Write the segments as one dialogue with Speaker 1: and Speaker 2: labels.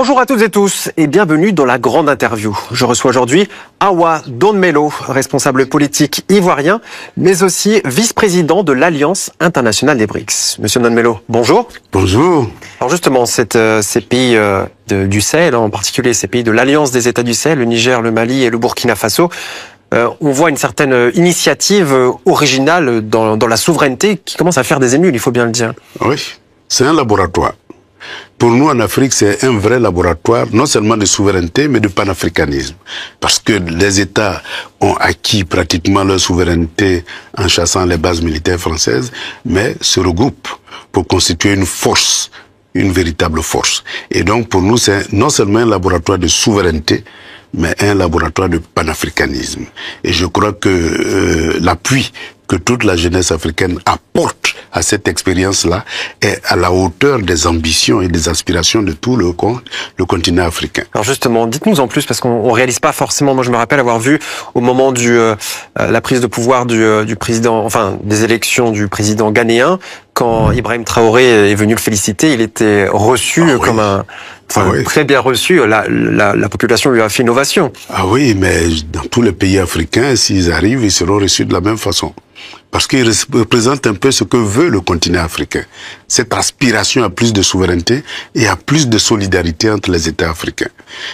Speaker 1: Bonjour à toutes et tous et bienvenue dans la grande interview. Je reçois aujourd'hui Awa Donmelo, responsable politique ivoirien, mais aussi vice-président de l'Alliance internationale des BRICS. Monsieur Donmelo, bonjour.
Speaker 2: Bonjour.
Speaker 1: Alors justement, ces pays du Sahel, en particulier ces pays de l'Alliance des États du Sahel, le Niger, le Mali et le Burkina Faso, on voit une certaine initiative originale dans la souveraineté qui commence à faire des émules, il faut bien le dire.
Speaker 2: Oui, c'est un laboratoire. Pour nous, en Afrique, c'est un vrai laboratoire, non seulement de souveraineté, mais de panafricanisme. Parce que les États ont acquis pratiquement leur souveraineté en chassant les bases militaires françaises, mais se regroupent pour constituer une force, une véritable force. Et donc, pour nous, c'est non seulement un laboratoire de souveraineté, mais un laboratoire de panafricanisme. Et je crois que l'appui que toute la jeunesse africaine apporte à cette expérience-là est à la hauteur des ambitions et des aspirations de tout le continent africain.
Speaker 1: Alors justement, dites-nous en plus, parce qu'on réalise pas forcément, moi je me rappelle avoir vu au moment la prise de pouvoir du président, enfin des élections du président ghanéen, quand Ibrahim Traoré est venu le féliciter, il était reçu comme un... très bien reçu, la population lui a fait une ovation.
Speaker 2: Ah oui, mais dans tous les pays africains, s'ils arrivent, ils seront reçus de la même façon. Parce qu'ils représentent un peu ce que veut le continent africain. Cette aspiration à plus de souveraineté et à plus de solidarité entre les États africains.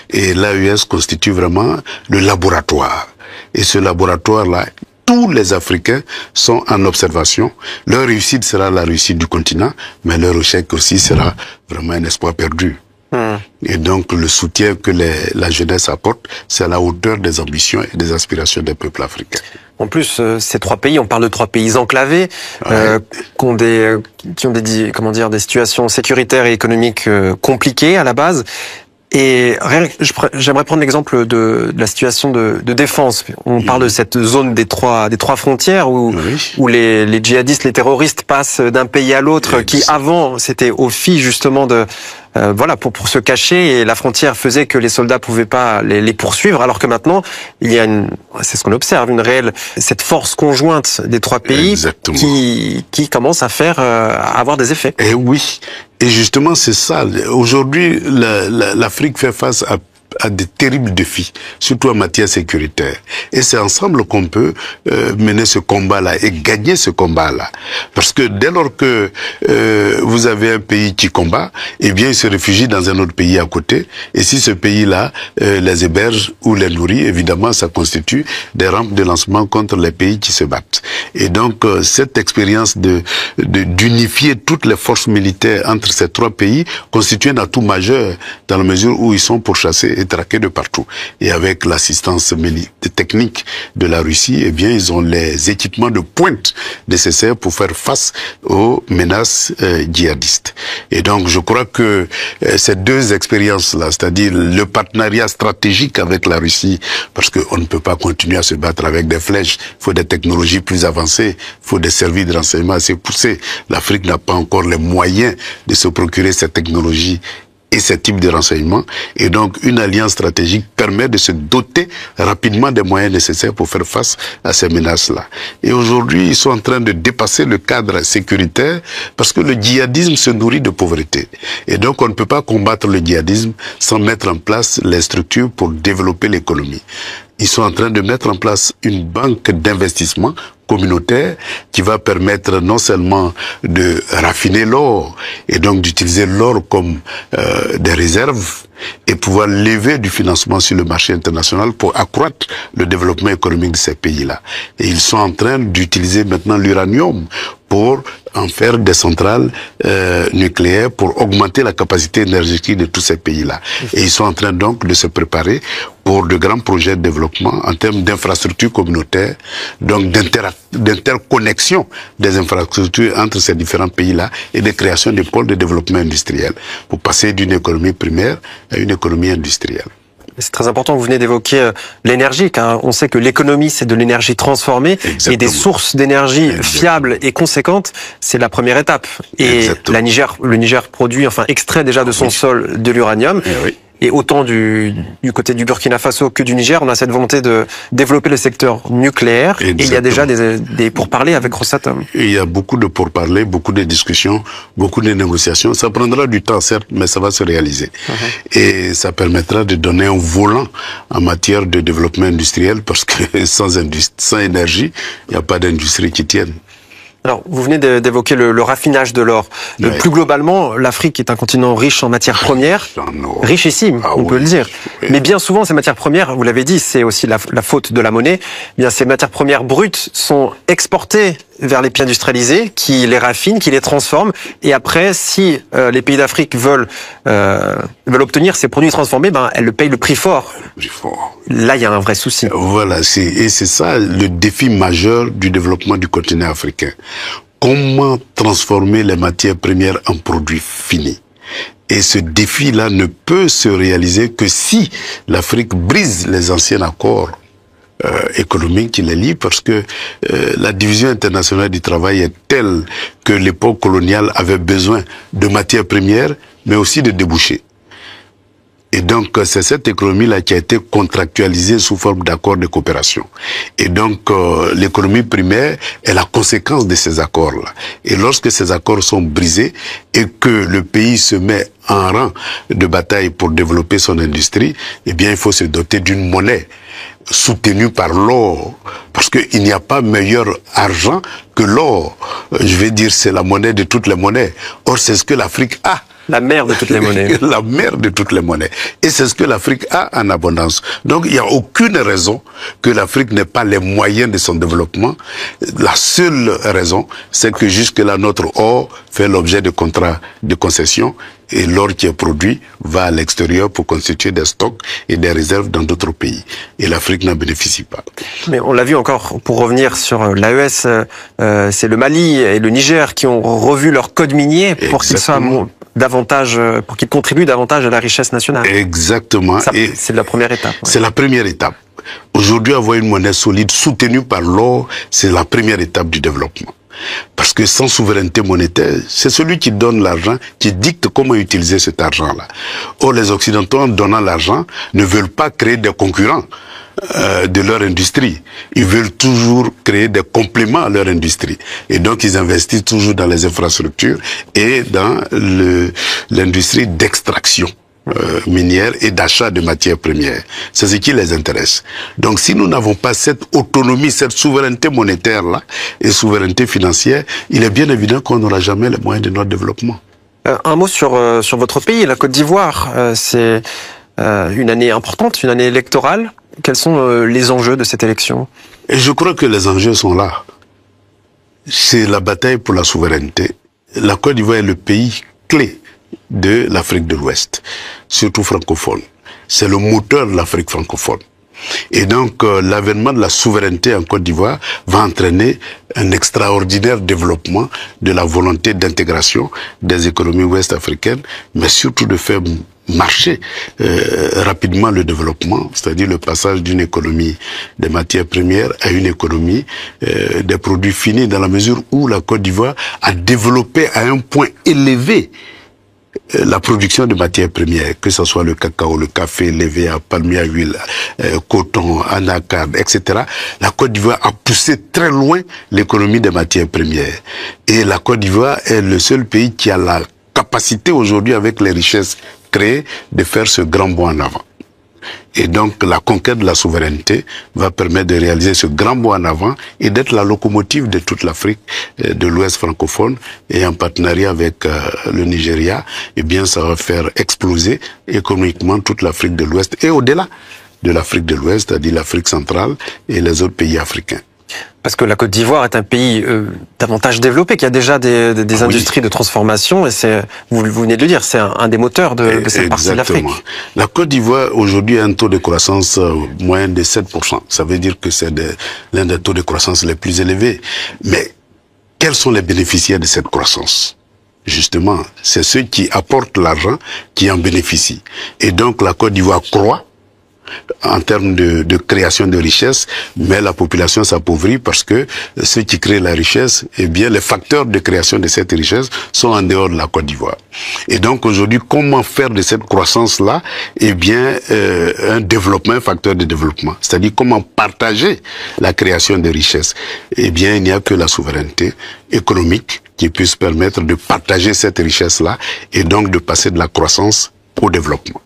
Speaker 2: Et l'AES constitue vraiment le laboratoire. Et ce laboratoire-là, tous les Africains sont en observation. Leur réussite sera la réussite du continent, mais leur échec aussi sera vraiment un espoir perdu. Et donc le soutien que la jeunesse apporte, c'est à la hauteur des ambitions et des aspirations des peuples africains.
Speaker 1: En plus, ces trois pays, on parle de trois pays enclavés, qui ont des situations sécuritaires et économiques compliquées à la base. Et j'aimerais prendre l'exemple de la situation de défense. On parle de cette zone des trois frontières où les djihadistes, les terroristes passent d'un pays à l'autre, qui avant c'était au fil justement de pour se cacher, et la frontière faisait que les soldats pouvaient pas les poursuivre, alors que maintenant il y a c'est ce qu'on observe, cette force conjointe des trois pays qui commence à avoir des effets.
Speaker 2: Et oui. Et justement, c'est ça. Aujourd'hui, l'Afrique fait face à de terribles défis, surtout en matière sécuritaire. Et c'est ensemble qu'on peut mener ce combat-là et gagner ce combat-là. Parce que dès lors que vous avez un pays qui combat, eh bien, il se réfugie dans un autre pays à côté. Et si ce pays-là les héberge ou les nourrit, évidemment, ça constitue des rampes de lancement contre les pays qui se battent. Et donc, cette expérience d'unifier toutes les forces militaires entre ces trois pays constitue un atout majeur dans la mesure où ils sont pourchassés et traqués de partout. Et avec l'assistance technique de la Russie, eh bien, ils ont les équipements de pointe nécessaires pour faire face aux menaces djihadistes. Et donc, je crois que ces deux expériences-là, c'est-à-dire le partenariat stratégique avec la Russie, parce qu'on ne peut pas continuer à se battre avec des flèches, il faut des technologies plus avancées, il faut des services de renseignement assez poussés. L'Afrique n'a pas encore les moyens de se procurer cette technologie et ce type de renseignements. Et donc, une alliance stratégique permet de se doter rapidement des moyens nécessaires pour faire face à ces menaces-là. Et aujourd'hui, ils sont en train de dépasser le cadre sécuritaire parce que le djihadisme se nourrit de pauvreté. Et donc, on ne peut pas combattre le djihadisme sans mettre en place les structures pour développer l'économie. Ils sont en train de mettre en place une banque d'investissement communautaire qui va permettre non seulement de raffiner l'or et donc d'utiliser l'or comme des réserves et pouvoir lever du financement sur le marché international pour accroître le développement économique de ces pays-là. Et ils sont en train d'utiliser maintenant l'uranium pour en faire des centrales nucléaires pour augmenter la capacité énergétique de tous ces pays-là. Et ils sont en train donc de se préparer pour de grands projets de développement en termes d'infrastructures communautaires, donc d'interconnexion des infrastructures entre ces différents pays-là et de création de pôles de développement industriel pour passer d'une économie primaire à une économie industrielle.
Speaker 1: C'est très important, vous venez d'évoquer l'énergie, car on sait que l'économie, c'est de l'énergie transformée. Exactement. Et des sources d'énergie fiables et conséquentes, c'est la première étape. Et le Niger produit, extrait déjà de son sol de l'uranium. Et autant du côté du Burkina Faso que du Niger, on a cette volonté de développer le secteur nucléaire.
Speaker 2: Exactement.
Speaker 1: Et il y a déjà des pourparlers avec Rosatom.
Speaker 2: Il y a beaucoup de pourparlers, beaucoup de discussions, beaucoup de négociations. Ça prendra du temps, certes, mais ça va se réaliser. Et ça permettra de donner un volant en matière de développement industriel, parce que sans énergie, il n'y a pas d'industrie qui tienne.
Speaker 1: Alors, vous venez d'évoquer le raffinage de l'or.
Speaker 2: Ouais.
Speaker 1: Plus globalement, l'Afrique est un continent riche en matières premières, richissime, on peut le dire.
Speaker 2: Oui.
Speaker 1: Mais bien souvent, ces matières premières, vous l'avez dit, c'est aussi la faute de la monnaie. Bien, ces matières premières brutes sont exportées vers les pays industrialisés, qui les raffinent, qui les transforment. Et après, si les pays d'Afrique veulent obtenir ces produits transformés, elles le payent le prix fort. Là, il y a un vrai souci.
Speaker 2: Voilà, c'est ça le défi majeur du développement du continent africain. Comment transformer les matières premières en produits finis? Et ce défi-là ne peut se réaliser que si l'Afrique brise les anciens accords économiques qui les lient, parce que la division internationale du travail est telle que l'époque coloniale avait besoin de matières premières, mais aussi de débouchés. Et donc, c'est cette économie-là qui a été contractualisée sous forme d'accords de coopération. Et donc, l'économie primaire est la conséquence de ces accords-là. Et lorsque ces accords sont brisés et que le pays se met en rang de bataille pour développer son industrie, eh bien, il faut se doter d'une monnaie soutenue par l'or. Parce qu'il n'y a pas meilleur argent que l'or. Je vais dire, c'est la monnaie de toutes les monnaies. Or, c'est ce que l'Afrique a.
Speaker 1: La mère de toutes les monnaies.
Speaker 2: La mère de toutes les monnaies. Et c'est ce que l'Afrique a en abondance. Donc, il n'y a aucune raison que l'Afrique n'ait pas les moyens de son développement. La seule raison, c'est que jusque-là, notre or fait l'objet de contrats de concession et l'or qui est produit va à l'extérieur pour constituer des stocks et des réserves dans d'autres pays. Et l'Afrique n'en bénéficie pas.
Speaker 1: Mais on l'a vu encore, pour revenir sur l'AES, c'est le Mali et le Niger qui ont revu leur code minier pour qu'ils soient davantage, pour qu'ils contribuent davantage à la richesse nationale.
Speaker 2: Exactement.
Speaker 1: C'est la première étape. Ouais.
Speaker 2: C'est la première étape. Aujourd'hui, avoir une monnaie solide soutenue par l'or, c'est la première étape du développement. Parce que sans souveraineté monétaire, c'est celui qui donne l'argent qui dicte comment utiliser cet argent-là. Or, les Occidentaux, en donnant l'argent, ne veulent pas créer des concurrents de leur industrie. Ils veulent toujours créer des compléments à leur industrie. Et donc, ils investissent toujours dans les infrastructures et dans l'industrie d'extraction minière et d'achat de matières premières. C'est ce qui les intéresse. Donc, si nous n'avons pas cette autonomie, cette souveraineté monétaire-là et souveraineté financière, il est bien évident qu'on n'aura jamais les moyens de notre développement.
Speaker 1: Un mot sur votre pays, la Côte d'Ivoire. C'est une année importante, une année électorale. Quels sont les enjeux de cette élection?
Speaker 2: Et je crois que les enjeux sont là. C'est la bataille pour la souveraineté. La Côte d'Ivoire est le pays clé de l'Afrique de l'Ouest, surtout francophone. C'est le moteur de l'Afrique francophone. Et donc, l'avènement de la souveraineté en Côte d'Ivoire va entraîner un extraordinaire développement de la volonté d'intégration des économies ouest-africaines, mais surtout de faire marcher rapidement le développement, c'est-à-dire le passage d'une économie des matières premières à une économie des produits finis, dans la mesure où la Côte d'Ivoire a développé à un point élevé la production de matières premières, que ce soit le cacao, le café, l'EVA, palmier à huile, coton, anacarde, etc. La Côte d'Ivoire a poussé très loin l'économie des matières premières. Et la Côte d'Ivoire est le seul pays qui a la capacité aujourd'hui, avec les richesses créées, de faire ce grand bond en avant. Et donc, la conquête de la souveraineté va permettre de réaliser ce grand bond en avant et d'être la locomotive de toute l'Afrique de l'Ouest francophone. Et en partenariat avec le Nigeria, eh bien, ça va faire exploser économiquement toute l'Afrique de l'Ouest et au-delà de l'Afrique de l'Ouest, c'est-à-dire l'Afrique centrale et les autres pays africains.
Speaker 1: Parce que la Côte d'Ivoire est un pays davantage développé, qui a déjà des industries de transformation, et vous venez de le dire, c'est un des moteurs de cette partie de l'Afrique.
Speaker 2: La Côte d'Ivoire aujourd'hui a un taux de croissance moyen de 7%. Ça veut dire que c'est l'un des taux de croissance les plus élevés. Mais quels sont les bénéficiaires de cette croissance? Justement, c'est ceux qui apportent l'argent qui en bénéficient. Et donc la Côte d'Ivoire croît en termes de création de richesse, mais la population s'appauvrit parce que ceux qui créent la richesse, eh bien, les facteurs de création de cette richesse sont en dehors de la Côte d'Ivoire. Et donc, aujourd'hui, comment faire de cette croissance-là, eh bien, un développement, un facteur de développement? C'est-à-dire, comment partager la création de richesses? Eh bien, il n'y a que la souveraineté économique qui puisse permettre de partager cette richesse-là et donc de passer de la croissance au développement.